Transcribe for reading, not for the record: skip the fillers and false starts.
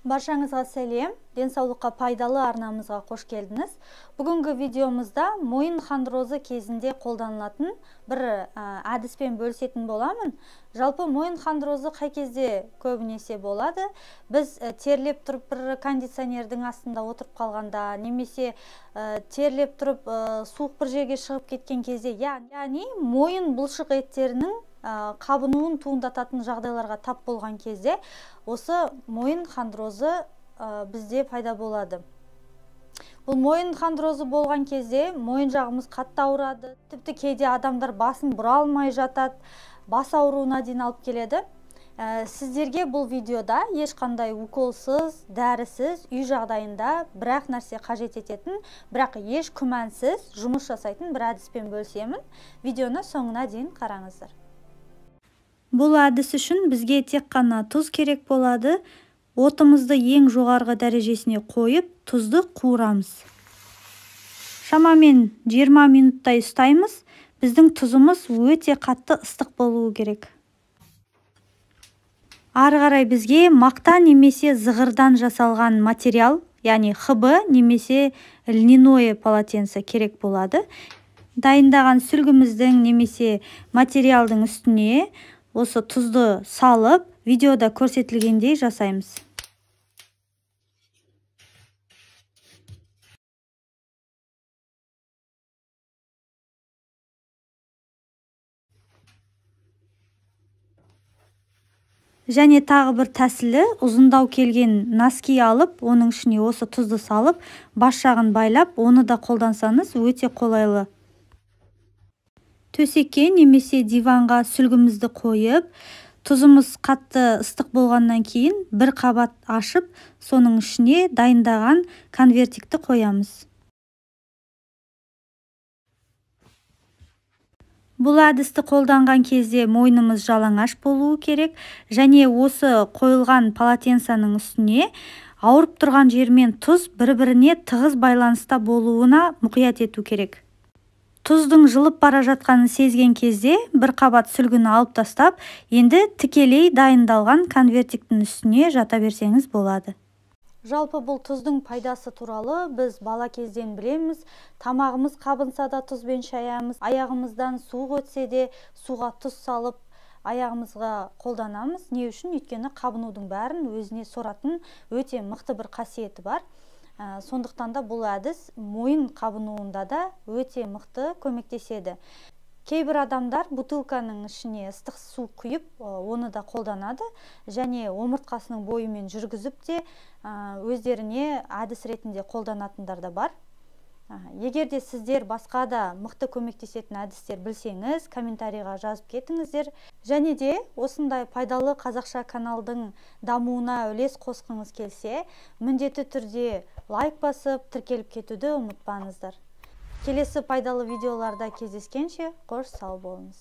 Баршаңызға сәлем, денсаулыққа пайдалы арнамызға қош келдіңіз. Бүгінгі видеомызда мойын хондрозы кезінде қолданылатын бір әдіспен бөлісетін боламын. Жалпы мойын хондрозы қай кезде көбінесе болады? Біз терлеп тұрып бір кондиционердің астында отырып қалғанда, немесе терлеп тұрып суық бір жерге шығып кеткен кезде, яғни мойын бұлшық еттерінің қабынуын туындататын жағдайларға тап болған кезде осы мойын хондрозы бізде пайда болады. Бұл мойын хондрозы болған кезде мойын жағымыз қатты ауырады, тіпті кейде адамдар басын бұра алмай жатады, бас ауруына дейін алып келеді. Сіздерге бұл видеода ешқандай уколсыз, дәрісіз, үй жағдайында бірақ нәрсе қажет ететін, бірақ еш күмәнсіз жұмыс жасайтын бір әдіспен бөлісемін. Видеоны соңына дейін қараңыздар. Бұл әдіс үшін бізге тек қана тұз керек болады. Отымызды ең жоғарғы дәрежесіне қойып, тұзды қуырамыз. Шамамен 20 минуттай ұстаймыз. Біздің тұзымыз өте қатты ыстық болуы керек. Ары қарай бізге мақта немесе зығырдан жасалған материал, яғни хб немесе льняное полотенце керек болады. Дайындаған сүлгіміздің немесе материалдың үстіне осы тұзды салып, видеода көрсетілгендей жасаймыз. Және тағы бір тәсілі, ұзындау келген носки алып, оның ішіне осы тұзды салып, бас жағын байлап, оны да қолдансаңыз өте қолайлы. Төсекке немесе диванға сүлгімізді қойып, тұзымыз қатты ыстық болғаннан кейін бір қабат ашып, соның ішіне дайындаған конвертикті қоямыз. Бұл әдісті қолданған кезде мойнымыз жалаңаш болуы керек, және осы қойылған полотенцаның үстіне ауырып тұрған жермен тұз бір-біріне тығыз байланыста болуына мұқият ету керек. Тұздың жылып бара жатқанын сезген кезде бір қабат сүлгіні алып тастап, енді тікелей дайындалған конвертиктің үстіне жата берсеңіз болады. Жалпы бұл тұздың пайдасы туралы біз бала кезден білеміз. Тамағымыз қабынса да тұзбен шаямыз, аяғымыздан суық өтсе де суға тұз салып аяғымызға қолданамыз. Не үшін? Өйткені қабынудың бәрін өзіне соратын өте мықты бір қасиеті бар. Сондықтан да бұл әдіс мойын қабынуында да өте мықты көмектеседі. Кейбір адамдар бутылканың ішіне ыстық су құйып, оны да қолданады, және омыртқасының бойымен жүргізіп те өздеріне әдіс ретінде қолданатындар да бар. Егер де сіздер басқа да мықты көмектесетін әдістер білсеңіз, комментарийға жазып кетіңіздер. Және де осындай пайдалы қазақша каналдың дамуына үлес қосқыңыз келсе, міндетті түрде лайк басып, тіркеліп кетуді ұмытпаңыздар. Келесі пайдалы видеоларда кездескенше қош сау болыңыз.